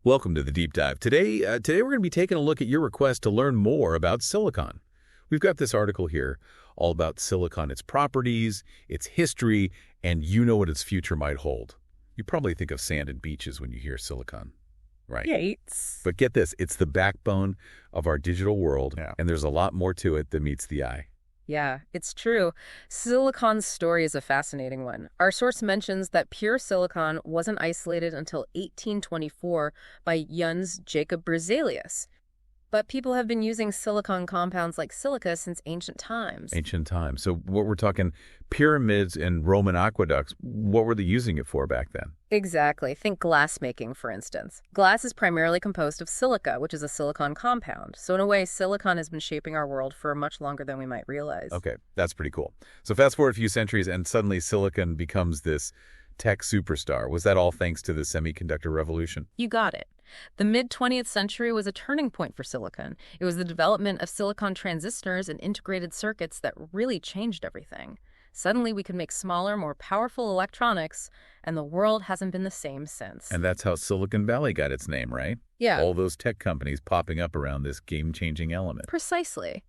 Welcome to the Deep Dive. Today we're going to be taking a look at your request to learn more about silicon. We've got this article here all about silicon, its properties, its history, and you know what its future might hold. You probably think of sand and beaches when you hear silicon, right? Yates. But get this, it's the backbone of our digital world, and there's a lot more to it than meets the eye. Yeah, it's true. Silicon's story is a fascinating one. Our source mentions that pure silicon wasn't isolated until 1824 by Jöns Jacob Berzelius. But people have been using silicon compounds like silica since ancient times. Ancient times. So what we're talking, pyramids and Roman aqueducts, what were they using it for back then? Exactly. Think glass making, for instance. Glass is primarily composed of silica, which is a silicon compound. So in a way, silicon has been shaping our world for much longer than we might realize. Okay, that's pretty cool. So fast forward a few centuries and suddenly silicon becomes this tech superstar. Was that all thanks to the semiconductor revolution? You got it. The mid-20th century was a turning point for silicon. It was the development of silicon transistors and integrated circuits that really changed everything. Suddenly, we could make smaller, more powerful electronics, and the world hasn't been the same since. And that's how Silicon Valley got its name, right? Yeah. All those tech companies popping up around this game-changing element. Precisely.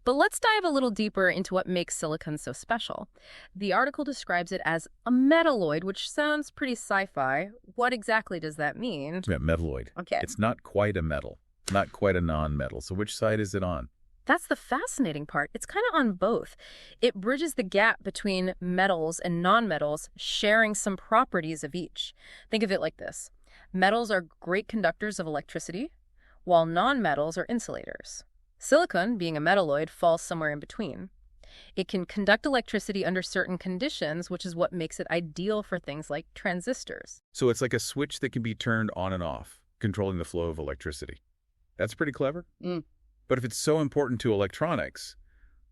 But let's dive a little deeper into what makes silicon so special. The article describes it as a metalloid, which sounds pretty sci-fi. What exactly does that mean? Yeah, metalloid. Okay. It's not quite a metal, not quite a non-metal. So which side is it on? That's the fascinating part. It's kind of on both. It bridges the gap between metals and nonmetals, sharing some properties of each. Think of it like this. Metals are great conductors of electricity, while nonmetals are insulators. Silicon, being a metalloid, falls somewhere in between. It can conduct electricity under certain conditions, which is what makes it ideal for things like transistors. So it's like a switch that can be turned on and off, controlling the flow of electricity. That's pretty clever. But if it's so important to electronics,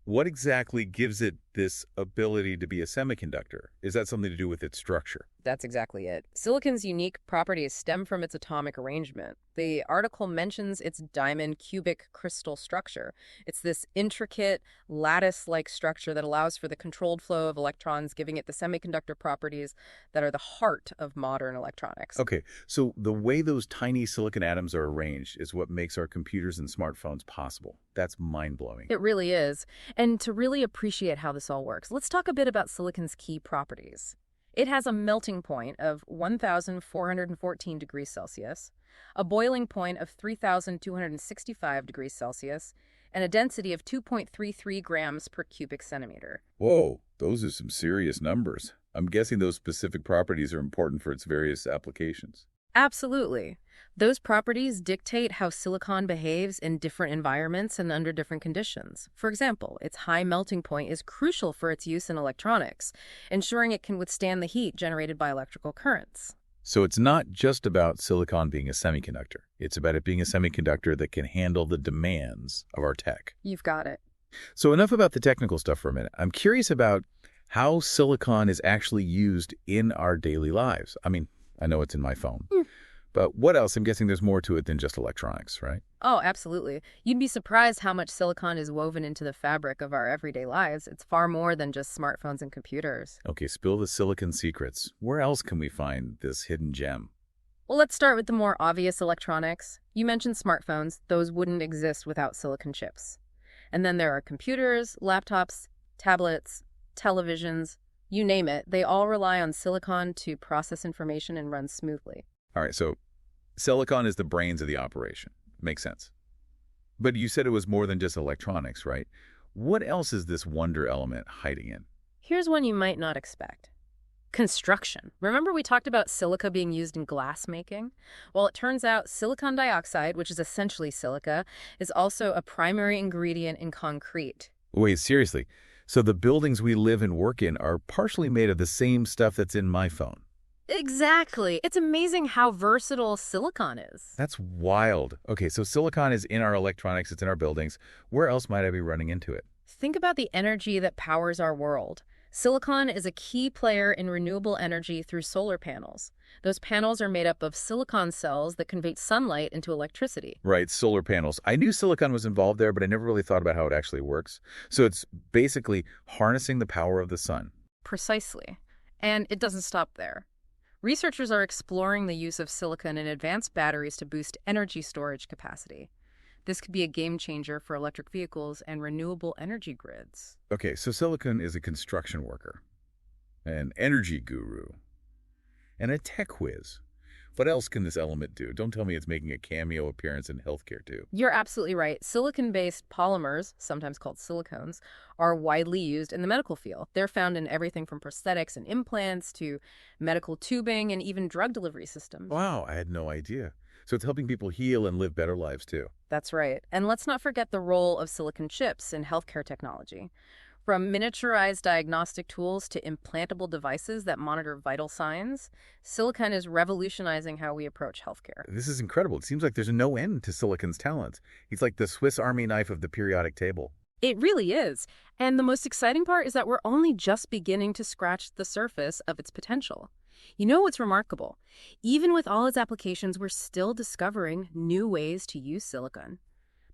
what exactly gives it this ability to be a semiconductor? Is that something to do with its structure? That's exactly it. Silicon's unique properties stem from its atomic arrangement. The article mentions its diamond cubic crystal structure. It's this intricate, lattice-like structure that allows for the controlled flow of electrons, giving it the semiconductor properties that are the heart of modern electronics. Okay, so the way those tiny silicon atoms are arranged is what makes our computers and smartphones possible. That's mind-blowing. It really is. And to really appreciate how this all works, let's talk a bit about silicon's key properties. It has a melting point of 1,414 degrees Celsius, a boiling point of 3,265 degrees Celsius, and a density of 2.33 grams per cubic centimeter. Whoa, those are some serious numbers. I'm guessing those specific properties are important for its various applications. Absolutely. Those properties dictate how silicon behaves in different environments and under different conditions. For example, its high melting point is crucial for its use in electronics, ensuring it can withstand the heat generated by electrical currents. So it's not just about silicon being a semiconductor. It's about it being a semiconductor that can handle the demands of our tech. You've got it. So enough about the technical stuff for a minute. I'm curious about how silicon is actually used in our daily lives. I mean, I know it's in my phone. But what else? I'm guessing there's more to it than just electronics, right? Oh, absolutely. You'd be surprised how much silicon is woven into the fabric of our everyday lives. It's far more than just smartphones and computers. Okay, spill the silicon secrets. Where else can we find this hidden gem? Well, let's start with the more obvious electronics. You mentioned smartphones. Those wouldn't exist without silicon chips. And then there are computers, laptops, tablets, televisions, you name it. They all rely on silicon to process information and run smoothly. All right, so silicon is the brains of the operation. Makes sense. But you said it was more than just electronics, right? What else is this wonder element hiding in? Here's one you might not expect. Construction. Remember we talked about silica being used in glass making? Well, it turns out silicon dioxide, which is essentially silica, is also a primary ingredient in concrete. Wait, seriously? So the buildings we live and work in are partially made of the same stuff that's in my phone? Exactly. It's amazing how versatile silicon is. That's wild. Okay, so silicon is in our electronics, it's in our buildings. Where else might I be running into it? Think about the energy that powers our world. Silicon is a key player in renewable energy through solar panels. Those panels are made up of silicon cells that convert sunlight into electricity. Right, solar panels. I knew silicon was involved there, but I never really thought about how it actually works. So it's basically harnessing the power of the sun. Precisely. And it doesn't stop there. Researchers are exploring the use of silicon in advanced batteries to boost energy storage capacity. This could be a game changer for electric vehicles and renewable energy grids. Okay, so silicon is a construction worker, an energy guru, and a tech whiz. What else can this element do? Don't tell me it's making a cameo appearance in healthcare, too. You're absolutely right. Silicon-based polymers, sometimes called silicones, are widely used in the medical field. They're found in everything from prosthetics and implants to medical tubing and even drug delivery systems. Wow, I had no idea. So it's helping people heal and live better lives, too. That's right. And let's not forget the role of silicon chips in healthcare technology. From miniaturized diagnostic tools to implantable devices that monitor vital signs, silicon is revolutionizing how we approach healthcare. This is incredible. It seems like there's no end to silicon's talents. He's like the Swiss Army knife of the periodic table. It really is. And the most exciting part is that we're only just beginning to scratch the surface of its potential. You know what's remarkable? Even with all its applications, we're still discovering new ways to use silicon.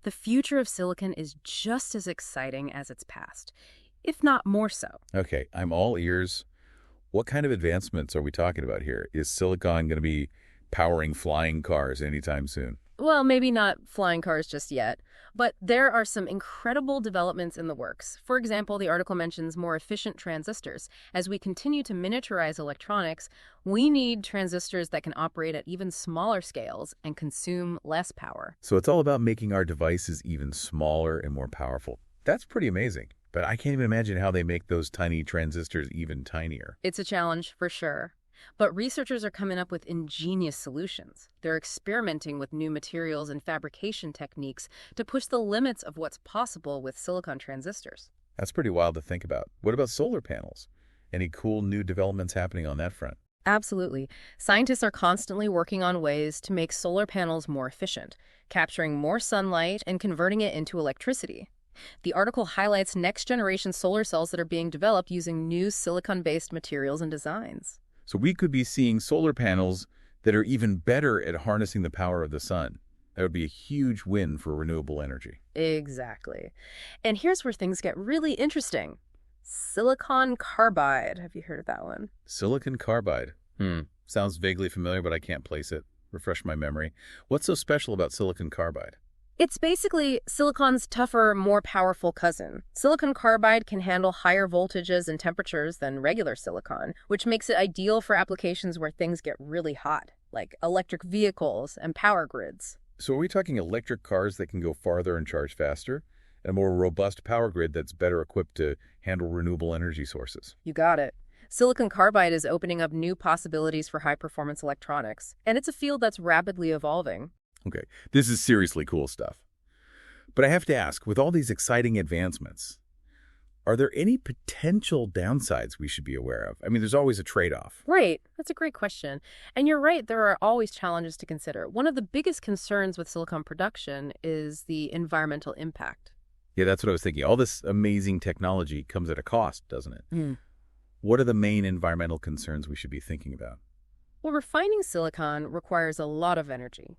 The future of silicon is just as exciting as its past, if not more so. Okay, I'm all ears. What kind of advancements are we talking about here? Is silicon going to be powering flying cars anytime soon? Well, maybe not flying cars just yet, but there are some incredible developments in the works. For example, the article mentions more efficient transistors. As we continue to miniaturize electronics, we need transistors that can operate at even smaller scales and consume less power. So it's all about making our devices even smaller and more powerful. That's pretty amazing. But I can't even imagine how they make those tiny transistors even tinier. It's a challenge, for sure. But researchers are coming up with ingenious solutions. They're experimenting with new materials and fabrication techniques to push the limits of what's possible with silicon transistors. That's pretty wild to think about. What about solar panels? Any cool new developments happening on that front? Absolutely. Scientists are constantly working on ways to make solar panels more efficient, capturing more sunlight and converting it into electricity. The article highlights next-generation solar cells that are being developed using new silicon-based materials and designs. So we could be seeing solar panels that are even better at harnessing the power of the sun. That would be a huge win for renewable energy. Exactly. And here's where things get really interesting. Silicon carbide. Have you heard of that one? Silicon carbide. Sounds vaguely familiar, but I can't place it. Refresh my memory. What's so special about silicon carbide? It's basically silicon's tougher, more powerful cousin. Silicon carbide can handle higher voltages and temperatures than regular silicon, which makes it ideal for applications where things get really hot, like electric vehicles and power grids. So are we talking electric cars that can go farther and charge faster, and a more robust power grid that's better equipped to handle renewable energy sources? You got it. Silicon carbide is opening up new possibilities for high-performance electronics, and it's a field that's rapidly evolving. Okay, this is seriously cool stuff. But I have to ask, with all these exciting advancements, are there any potential downsides we should be aware of? I mean, there's always a trade-off. Right. That's a great question. And you're right, there are always challenges to consider. One of the biggest concerns with silicon production is the environmental impact. Yeah, that's what I was thinking. All this amazing technology comes at a cost, doesn't it? What are the main environmental concerns we should be thinking about? Well, refining silicon requires a lot of energy.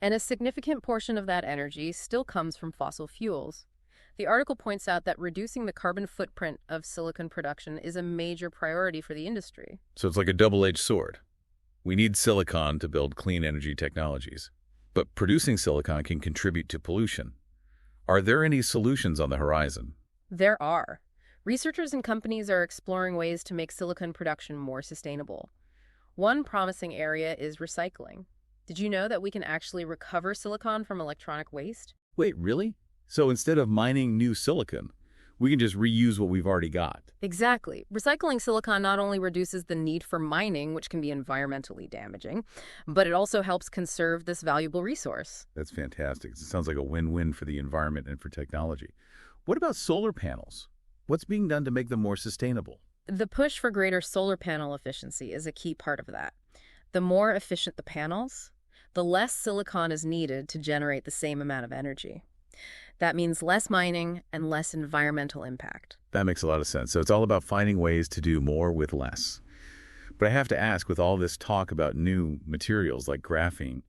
And a significant portion of that energy still comes from fossil fuels. The article points out that reducing the carbon footprint of silicon production is a major priority for the industry. So it's like a double-edged sword. We need silicon to build clean energy technologies, but producing silicon can contribute to pollution. Are there any solutions on the horizon? There are. Researchers and companies are exploring ways to make silicon production more sustainable. One promising area is recycling. Did you know that we can actually recover silicon from electronic waste? Wait, really? So instead of mining new silicon, we can just reuse what we've already got? Exactly. Recycling silicon not only reduces the need for mining, which can be environmentally damaging, but it also helps conserve this valuable resource. That's fantastic. It sounds like a win-win for the environment and for technology. What about solar panels? What's being done to make them more sustainable? The push for greater solar panel efficiency is a key part of that. The more efficient the panels, the less silicon is needed to generate the same amount of energy. That means less mining and less environmental impact. That makes a lot of sense. So it's all about finding ways to do more with less. But I have to ask, with all this talk about new materials like graphene,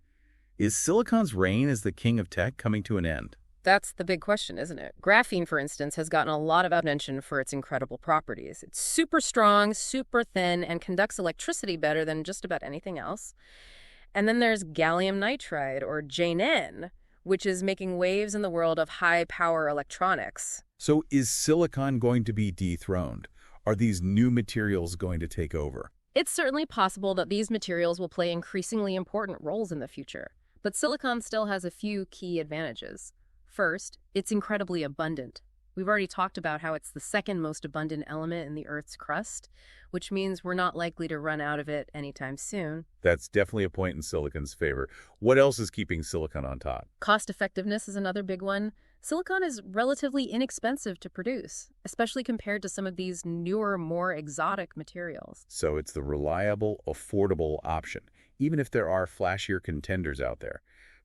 is silicon's reign as the king of tech coming to an end? That's the big question, isn't it? Graphene, for instance, has gotten a lot of attention for its incredible properties. It's super strong, super thin, and conducts electricity better than just about anything else. And then there's gallium nitride, or JNN, which is making waves in the world of high-power electronics. So is silicon going to be dethroned? Are these new materials going to take over? It's certainly possible that these materials will play increasingly important roles in the future. But silicon still has a few key advantages. First, it's incredibly abundant. We've already talked about how it's the second most abundant element in the Earth's crust, which means we're not likely to run out of it anytime soon. That's definitely a point in silicon's favor. What else is keeping silicon on top? Cost effectiveness is another big one. Silicon is relatively inexpensive to produce, especially compared to some of these newer, more exotic materials. So it's the reliable, affordable option, even if there are flashier contenders out there.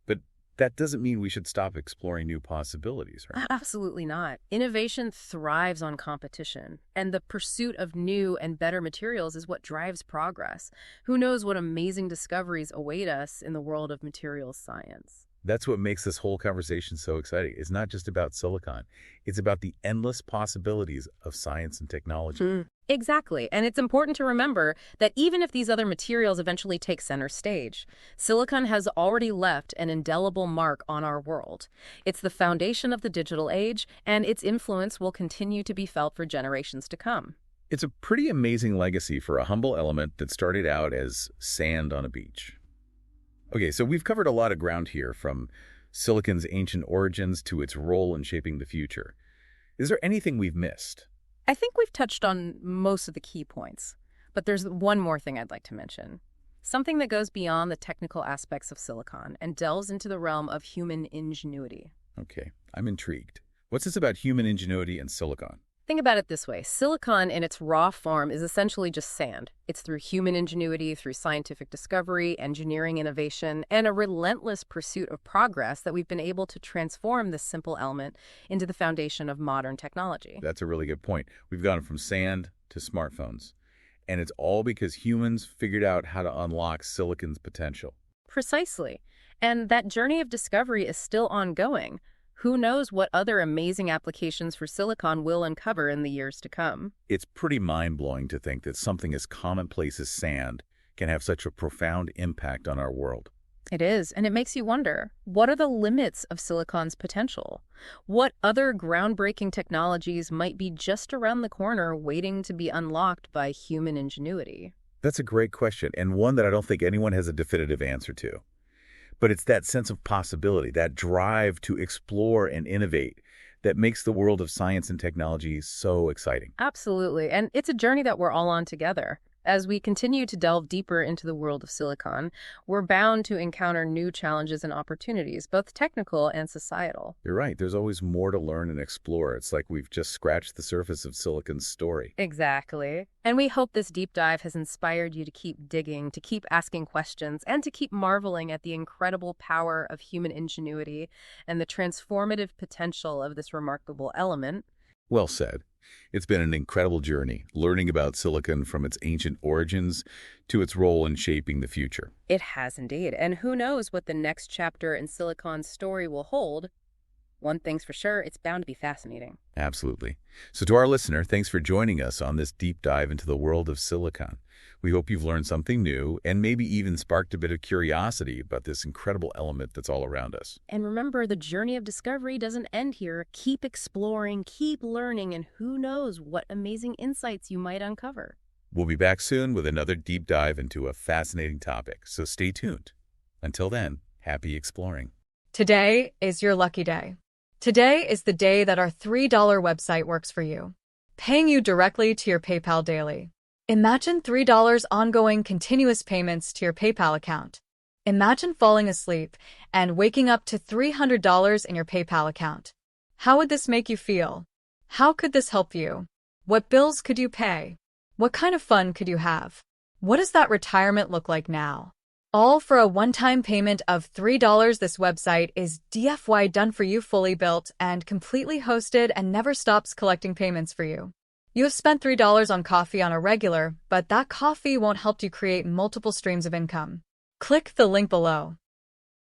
But that doesn't mean we should stop exploring new possibilities, right? Absolutely not. Innovation thrives on competition, and the pursuit of new and better materials is what drives progress. Who knows what amazing discoveries await us in the world of materials science? That's what makes this whole conversation so exciting. It's not just about silicon. It's about the endless possibilities of science and technology. Exactly. And it's important to remember that even if these other materials eventually take center stage, silicon has already left an indelible mark on our world. It's the foundation of the digital age, and its influence will continue to be felt for generations to come. It's a pretty amazing legacy for a humble element that started out as sand on a beach. Okay, so we've covered a lot of ground here, from silicon's ancient origins to its role in shaping the future. Is there anything we've missed? I think we've touched on most of the key points, but there's one more thing I'd like to mention. Something that goes beyond the technical aspects of silicon and delves into the realm of human ingenuity. Okay, I'm intrigued. What's this about human ingenuity and silicon? Think about it this way. Silicon in its raw form is essentially just sand. It's through human ingenuity, through scientific discovery, engineering innovation, and a relentless pursuit of progress that we've been able to transform this simple element into the foundation of modern technology. That's a really good point. We've gone from sand to smartphones. And it's all because humans figured out how to unlock silicon's potential. Precisely. And that journey of discovery is still ongoing. Who knows what other amazing applications for silicon we'll uncover in the years to come. It's pretty mind-blowing to think that something as commonplace as sand can have such a profound impact on our world. It is, and it makes you wonder, what are the limits of silicon's potential? What other groundbreaking technologies might be just around the corner waiting to be unlocked by human ingenuity? That's a great question, and one that I don't think anyone has a definitive answer to. But it's that sense of possibility, that drive to explore and innovate, that makes the world of science and technology so exciting. Absolutely. And it's a journey that we're all on together. As we continue to delve deeper into the world of silicon, we're bound to encounter new challenges and opportunities, both technical and societal. You're right. There's always more to learn and explore. It's like we've just scratched the surface of silicon's story. Exactly. And we hope this deep dive has inspired you to keep digging, to keep asking questions, and to keep marveling at the incredible power of human ingenuity and the transformative potential of this remarkable element. Well said. It's been an incredible journey, learning about silicon from its ancient origins to its role in shaping the future. It has indeed. And who knows what the next chapter in silicon's story will hold. One thing's for sure, it's bound to be fascinating. Absolutely. So to our listener, thanks for joining us on this deep dive into the world of silicon. We hope you've learned something new and maybe even sparked a bit of curiosity about this incredible element that's all around us. And remember, the journey of discovery doesn't end here. Keep exploring, keep learning, and who knows what amazing insights you might uncover. We'll be back soon with another deep dive into a fascinating topic, so stay tuned. Until then, happy exploring. Today is your lucky day. Today is the day that our $3 website works for you, paying you directly to your PayPal daily. Imagine $3 ongoing continuous payments to your PayPal account. Imagine falling asleep and waking up to $300 in your PayPal account. How would this make you feel? How could this help you? What bills could you pay? What kind of fun could you have? What does that retirement look like now? All for a one-time payment of $3. This website is DFY done for you, fully built and completely hosted, and never stops collecting payments for you. You have spent $3 on coffee on a regular, but that coffee won't help you create multiple streams of income. Click the link below.